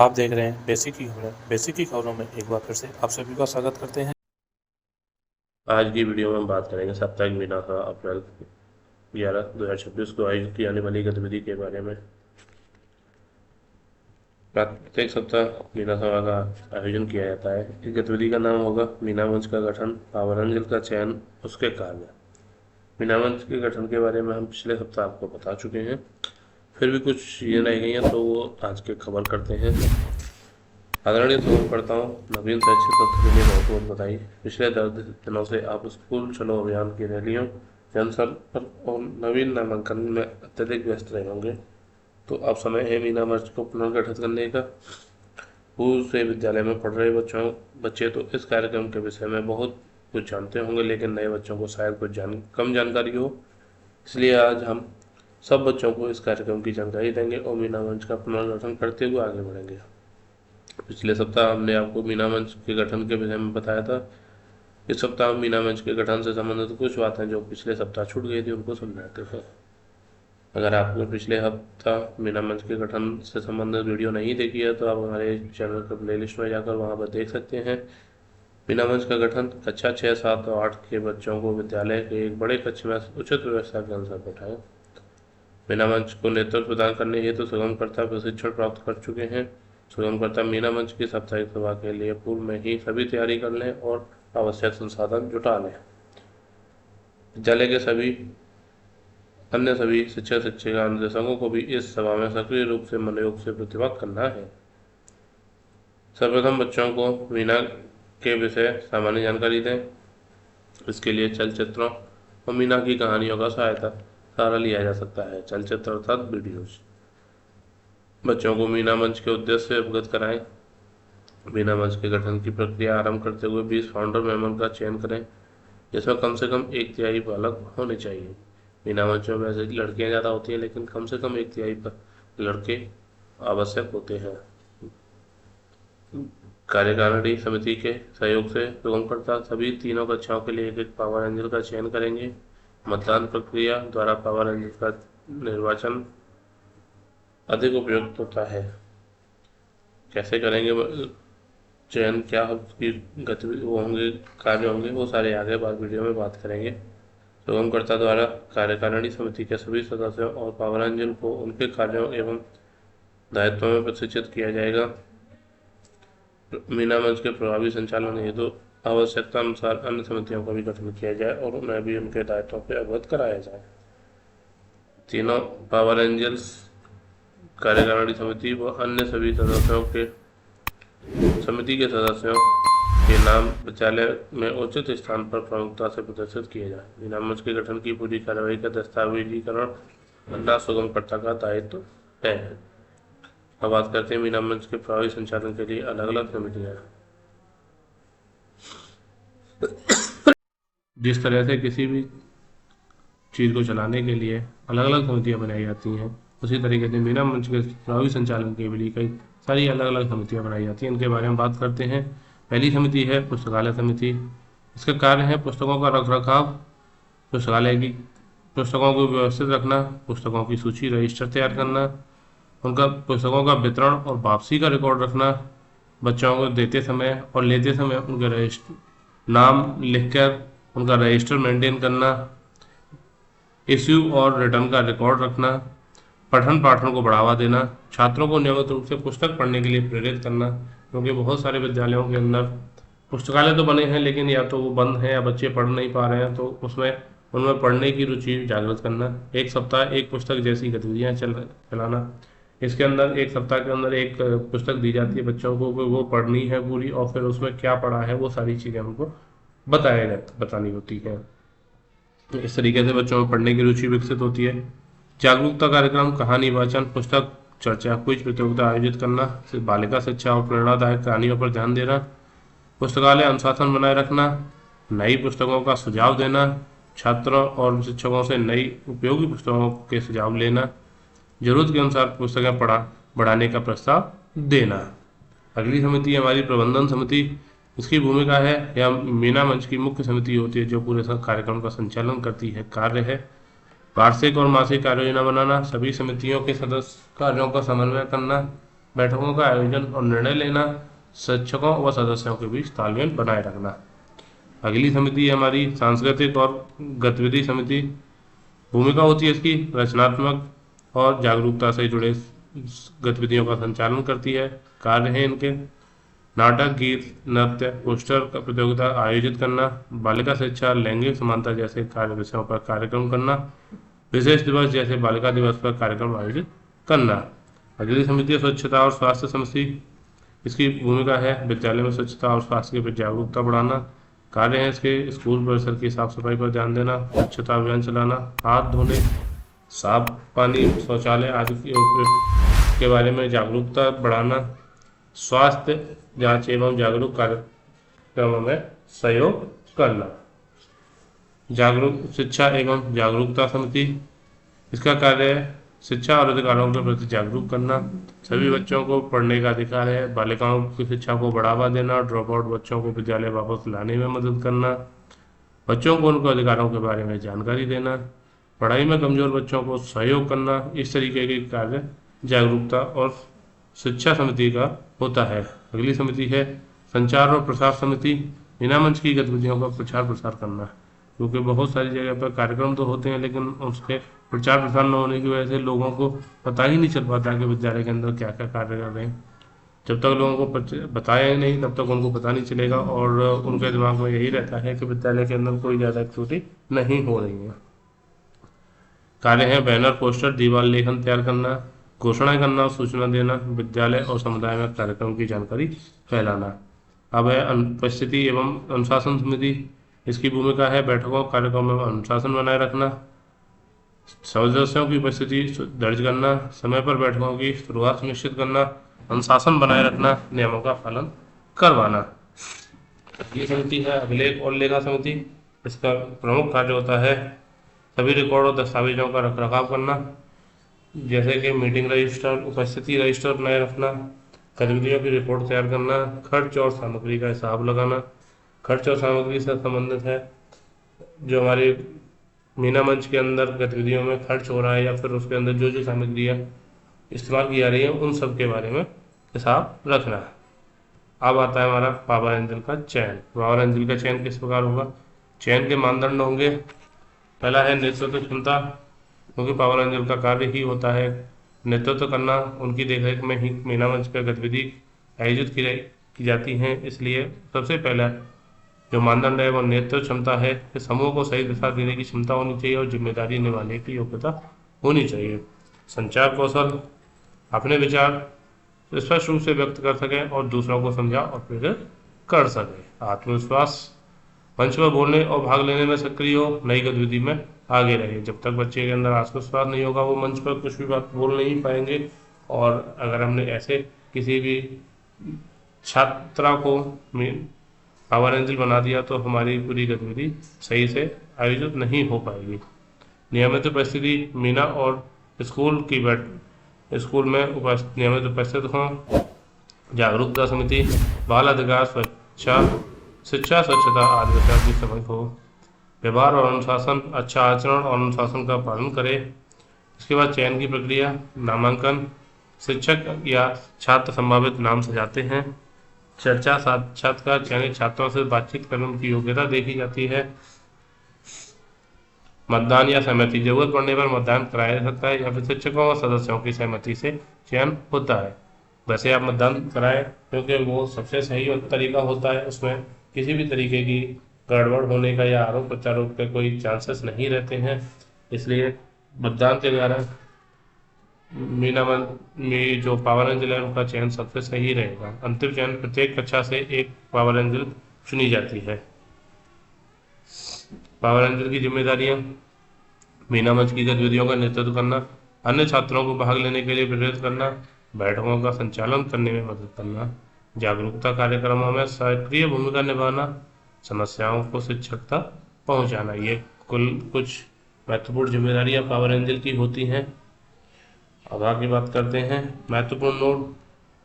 आप देख रहे हैं बेसिक की खबरें। बेसिक की खबरों में एक बार फिर से आप सभी का स्वागत करते हैं। आज की वीडियो में हम बात करेंगे साप्ताहिक मीनाखा अप्रैल 11 2026 को आयोजित की जाने वाली गतिविधि के बारे में। प्रत्येक सप्ताह मीना सभा का आयोजन किया जाता है। इस गतिविधि का नाम होगा मीना मंच का गठन, पावरांचल का चयन, उसके कार्य। मीना मंच के गठन के बारे में हम पिछले सप्ताह आपको बता चुके हैं, फिर भी कुछ चीज़ें रह गई हैं तो वो आज के खबर करते हैं। आदरणीय शोधकर्ताओं, नवीन शैक्षिक सत्र के लिए बहुत बहुत बधाई। पिछले 10 दिनों से आप स्कूल चलो अभियान की रैलियों, जनसंपर्क और नवीन नामांकन में अत्यधिक व्यस्त रहे होंगे, तो अब समय है मीना मंच को पुनर्गठित करने का। पूर्व से विद्यालय में पढ़ रहे बच्चे तो इस कार्यक्रम के विषय में बहुत कुछ जानते होंगे, लेकिन नए बच्चों को शायद कुछ कम जानकारी हो। इसलिए आज हम सब बच्चों को इस कार्यक्रम की जानकारी देंगे और मीना मंच का पुनर्गठन करते हुए आगे बढ़ेंगे। पिछले सप्ताह हमने आपको मीना मंच के गठन के विषय में बताया था। इस सप्ताह हम मीना मंच के गठन से संबंधित कुछ बातें जो पिछले सप्ताह छूट गई थी उनको समझाते हैं। अगर आपने पिछले हफ्ता मीना मंच के गठन से संबंधित वीडियो नहीं देखी है तो आप हमारे चैनल के प्लेलिस्ट में जाकर वहां पर देख सकते हैं। मीना मंच का गठन कक्षा 6, 7 और 8 के बच्चों को विद्यालय के एक बड़े कक्ष में उचित व्यवस्था के अनुसार बैठाएं। मीना मंच को नेतृत्व प्रदान करने हेतु सुगमकर्ता प्रशिक्षण प्राप्त कर चुके हैं। सुगमकर्ता मीना मंच की साप्ताहिक सभा के लिए पूर्व में ही सभी तैयारी कर लें और आवश्यक संसाधन जुटा लें। विद्यालय के अन्य सभी शिक्षक शिक्षिका निर्देशकों को भी इस सभा में सक्रिय रूप से मनोयोग से प्रतिभाग करना है। सर्वप्रथम बच्चों को मीना के विषय सामान्य जानकारी दें। इसके लिए चलचित्रों और मीना की कहानियों का सहारा लिया जा सकता है। चलचित्र अर्थात वीडियोज। बच्चों को मीना मंच के उद्देश्य से अवगत कराएं। मीना मंच के गठन की प्रक्रिया आरंभ करते हुए 20 फाउंडर मेंबर का चयन करें, जिसमें कम से कम 1/3 बालक होने चाहिए। मीना मंच में वैसे लड़कियां ज़्यादा होती हैं, लेकिन कम से कम 1/3 लड़के आवश्यक होते हैं। कार्यकारिणी समिति के सहयोग से सुगमकर्ता सभी तीनों कक्षाओं के लिए एक एक पावर एंजल का चयन करेंगे। मतदान प्रक्रिया द्वारा पावर एंजल का निर्वाचन अधिक उपयुक्त होता है। कैसे करेंगे चयन, क्या उसकी गतिविधि होंगे, कार्य होंगे, वो सारे आगे बाद वीडियो में बात करेंगे। सुगमकर्ता द्वारा कार्यकारिणी समिति के सभी सदस्यों और पावर एंजल को उनके कार्यों एवं दायित्वों में प्रशिक्षित किया जाएगा। मीना मंच के प्रभावी संचालन हेतु आवश्यकता अनुसार अन्य समितियों का भी गठन किया जाए और उन्हें भी उनके दायित्वों पर अवगत कराया जाए। तीनों पावर एंजल्स, कार्यकारिणी समिति व अन्य सभी समिति के सदस्यों के नाम विद्यालय में उचित स्थान पर प्रमुखता से प्रदर्शित किए जाए। मीना मंच के गठन की पूरी कार्रवाई का दस्तावेजीकरण करना सुगमकर्ता का दायित्व है। अब बात करते हैं मीना मंच के प्रभावी संचालन के लिए अलग अलग समितियां। जिस तरह से किसी भी चीज़ को चलाने के लिए अलग अलग समितियां बनाई जाती हैं, उसी तरीके से मीना मंच के प्रभावी संचालन के लिए कई सारी अलग अलग समितियां बनाई जाती हैं। इनके बारे में बात करते हैं। पहली समिति है पुस्तकालय समिति। इसका कार्य है पुस्तकों का रखरखाव, पुस्तकालय की पुस्तकों को व्यवस्थित रखना, पुस्तकों की सूची रजिस्टर तैयार करना, उनका पुस्तकों का वितरण और वापसी का रिकॉर्ड रखना, बच्चों को देते समय और लेते समय उनके नाम लिखकर उनका रजिस्टर मेंटेन करना, इश्यू और रिटर्न का रिकॉर्ड रखना, पठन पाठन को बढ़ावा देना, छात्रों को नियमित रूप से पुस्तक पढ़ने के लिए प्रेरित करना, क्योंकि बहुत सारे विद्यालयों के अंदर पुस्तकालय तो बने हैं लेकिन या तो वो बंद हैं या बच्चे पढ़ नहीं पा रहे हैं, तो उनमें पढ़ने की रुचि जागृत करना। एक सप्ताह एक पुस्तक जैसी गतिविधियाँ चलाना। इसके अंदर एक सप्ताह के अंदर एक पुस्तक दी जाती है बच्चों को, वो पढ़नी है पूरी और फिर उसमें क्या पढ़ा है वो सारी चीज़ें उनको बतानी होती हैं। इस तरीके से बच्चों में पढ़ने की रुचि विकसित होती है। जागरूकता कार्यक्रम, कहानी वाचन, पुस्तक चर्चा, क्विज प्रतियोगिता आयोजित करना, सिर्फ बालिका शिक्षा और प्रेरणादायक कहानियों पर ध्यान देना, पुस्तकालय अनुशासन बनाए रखना, नई पुस्तकों का सुझाव देना, छात्रों और शिक्षकों से नई उपयोगी पुस्तकों के सुझाव लेना, जरूरत के अनुसार पुस्तकें बढ़ाने का प्रस्ताव देना। अगली समिति हमारी प्रबंधन समिति। इसकी भूमिका है, यह मीना मंच की मुख्य समिति होती है जो पूरे कार्यक्रम का संचालन करती है। कार्य है वार्षिक और मासिक कार्य योजना बनाना, सभी समितियों के सदस्य कार्यों का समन्वय करना, बैठकों का आयोजन और निर्णय लेना, शिक्षकों व सदस्यों के बीच तालमेल बनाए रखना। अगली समिति है हमारी सांस्कृतिक और गतिविधि समिति। भूमिका होती है इसकी रचनात्मक और जागरूकता से जुड़े गतिविधियों का संचालन करती है। कार्य हैं इनके नाटक, गीत, नृत्य, पोस्टर का प्रतियोगिता आयोजित करना, बालिका शिक्षा, लैंगिक समानता जैसे कार्य विषयों पर कार्यक्रम करना, विशेष दिवस जैसे बालिका दिवस पर कार्यक्रम आयोजित करना। अगली समिति है स्वच्छता और स्वास्थ्य समिति। इसकी भूमिका है विद्यालय में स्वच्छता और स्वास्थ्य के प्रति जागरूकता बढ़ाना। कार्य है इसके स्कूल परिसर की साफ सफाई पर ध्यान देना, स्वच्छता अभियान चलाना, हाथ धोने, साफ पानी, शौचालय आदि के उपयोग के बारे में जागरूकता बढ़ाना, स्वास्थ्य जांच एवं जागरूक कार्यक्रमों में सहयोग करना। जागरूक शिक्षा एवं जागरूकता समिति, इसका कार्य है शिक्षा और अधिकारों के प्रति जागरूक करना। सभी बच्चों को पढ़ने का अधिकार है, बालिकाओं की शिक्षा को बढ़ावा देना, ड्रॉप आउट बच्चों को विद्यालय वापस लाने में मदद करना, बच्चों को उनके अधिकारों के बारे में जानकारी देना, पढ़ाई में कमजोर बच्चों को सहयोग करना। इस तरीके के कार्य जागरूकता और शिक्षा समिति का होता है। अगली समिति है संचार और प्रसार समिति। बिना मंच की गतिविधियों का प्रचार प्रसार करना, क्योंकि बहुत सारी जगह पर कार्यक्रम तो होते हैं लेकिन उसके प्रचार प्रसार न होने की वजह से लोगों को पता ही नहीं चल पाता कि विद्यालय के अंदर क्या क्या कार्य कर रहे हैं। जब तक लोगों को बताया नहीं तब तक उनको पता नहीं चलेगा और उनके दिमाग में यही रहता है कि विद्यालय के अंदर कोई ज़्यादा एक्टिविटी नहीं हो रही है। कार्य है बैनर, पोस्टर, दीवार लेखन तैयार करना, घोषणाएं करना, सूचना देना, विद्यालय और समुदाय में कार्यक्रम की जानकारी फैलाना। अब है उपस्थिति एवं अनुशासन समिति। इसकी भूमिका है बैठकों कार्यक्रमों में अनुशासन बनाए रखना, सदस्यों की उपस्थिति दर्ज करना, समय पर बैठकों की शुरुआत सुनिश्चित करना, अनुशासन बनाए रखना, नियमों का पालन करवाना। ये समिति है अभिलेख और लेखा समिति। इसका प्रमुख कार्य होता है सभी रिकॉर्ड और दस्तावेजों का रखरखाव करना, जैसे कि मीटिंग रजिस्टर, उपस्थिति रजिस्टर बनाए रखना, गतिविधियों की रिपोर्ट तैयार करना, खर्च और सामग्री का हिसाब लगाना। खर्च और सामग्री से संबंधित है जो हमारे मीना मंच के अंदर गतिविधियों में खर्च हो रहा है या फिर उसके अंदर जो जो सामग्रियाँ इस्तेमाल की जा रही है उन सब के बारे में हिसाब रखना। अब आता है हमारा पावर एंजल का चयन। पावर एंजल का चयन किस प्रकार होगा? चयन के मानदंड होंगे। पहला है नेतृत्व क्षमता, क्योंकि पावर एंजल का कार्य ही होता है नेतृत्व करना। उनकी देखरेख में ही मीना मंच पर गतिविधि आयोजित की जाती हैं, इसलिए सबसे पहला जो मानदंड है वो नेतृत्व क्षमता है कि समूह को सही दिशा देने की क्षमता होनी चाहिए और जिम्मेदारी निभाने की योग्यता होनी चाहिए। संचार कौशल, अपने विचार स्पष्ट रूप से व्यक्त कर सकें और दूसरों को समझा और प्रेरित कर सकें। आत्मविश्वास, मंच पर बोलने और भाग लेने में सक्रिय हो, नई गतिविधि में आगे रहे। जब तक बच्चे के अंदर आत्मविश्वास नहीं होगा वो मंच पर कुछ भी बात बोल नहीं पाएंगे। और अगर हमने ऐसे किसी भी छात्रा को पावर एंजल बना दिया तो हमारी पूरी गतिविधि सही से आयोजित नहीं हो पाएगी। नियमित उपस्थिति, मीना और स्कूल में नियमित उपस्थित हों। जागरूकता समिति, बाल अधिकार, शिक्षा, स्वच्छता आदि विषयों की समझ हो। व्यवहार और अनुशासन, अच्छा आचरण और अनुशासन का पालन करें। इसके बाद चयन की प्रक्रिया, नामांकन, शिक्षक या छात्र संभावित नाम सजाते हैं। चर्चा, साक्षात्कार, चयनित छात्रों से बातचीत करने की योग्यता देखी जाती है। मतदान या सहमति, जरूरत पड़ने पर मतदान कराया जा सकता है या फिर शिक्षकों और सदस्यों की सहमति से चयन होता है। वैसे आप मतदान कराएं क्योंकि वो सबसे सही तरीका होता है, उसमें किसी भी तरीके की गड़बड़ होने का या आरोप प्रत्यारोप के कोई चांसेस नहीं रहते हैं, इसलिए मतदान के द्वारा मीना में जो पावर एंजल है उनका चयन सबसे सही रहेगा। अंतिम चयन, प्रत्येक कक्षा से एक पावर एंजल चुनी जाती है। पावर एंजल की जिम्मेदारियां, मीना मंच की गतिविधियों का नेतृत्व करना, अन्य छात्रों को भाग लेने के लिए प्रेरित करना, बैठकों का संचालन करने में मदद करना, जागरूकता कार्यक्रमों में सक्रिय भूमिका निभाना, समस्याओं को शिक्षक तक पहुंचाना। ये कुल कुछ महत्वपूर्ण जिम्मेदारियां पावर एंजल की होती हैं। अब आगे बात करते हैं महत्वपूर्ण नोट।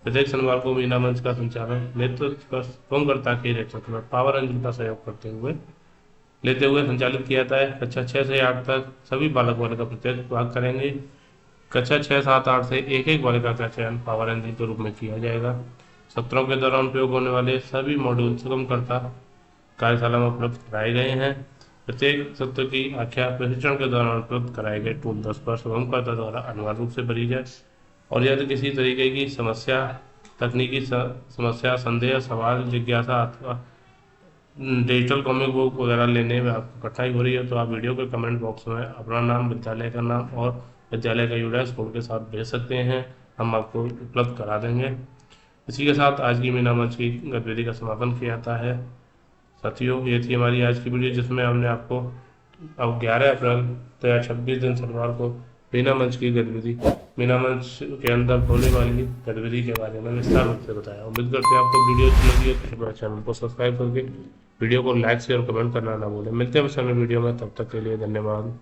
प्रत्येक शनिवार को मीना मंच का संचालन नेतृत्व स्वयंकर्ता के नेतृत्व में पावर एंजल का सहयोग लेते हुए संचालित किया जाता है। कक्षा 6 से 8 तक सभी बालक वर्ग का प्रत्येक भाग करेंगे। कक्षा 6, 7, 8 से एक एक बालिका का चयन पावर एंट्री के रूप में किया जाएगा। सत्रों के दौरान प्रयोग होने वाले सभी मॉड्यूल सुगमकर्ता कार्यशाला में उपलब्ध कराए गए हैं। प्रत्येक सत्र की आख्या प्रशिक्षण के दौरान उपलब्ध कराए गए टूल 10 पर सुगमकर्ता द्वारा अनिवार्य रूप से भरी जाए, और यदि किसी तरीके की समस्या, तकनीकी समस्या, संदेह, सवाल, जिज्ञासा अथवा डिजिटल कॉमिक बुक वगैरह लेने में आपको कठिनाई हो रही है तो आप वीडियो के कमेंट बॉक्स में अपना नाम, विद्यालय का नाम और विद्यालय का यूडीएस कोड के साथ भेज सकते हैं, हम आपको उपलब्ध करा देंगे। इसी के साथ आज की मीना मंच की गतिविधि का समापन किया जाता है। साथियों, ये थी हमारी आज की वीडियो जिसमें हमने आपको अब 11 अप्रैल तो या 26 दिन शनिवार को मीना मंच की गतिविधि, मीना मंच के अंदर होने वाली गतिविधि के बारे में विस्तार रूप से बताया। उम्मीद करते हैं आपको वीडियो अच्छी लगी है तो हमारे चैनल को सब्सक्राइब करके वीडियो को लाइक, शेयर और कमेंट करना ना भूलें। मिलते हैं इस वीडियो में, तब तक के लिए धन्यवाद।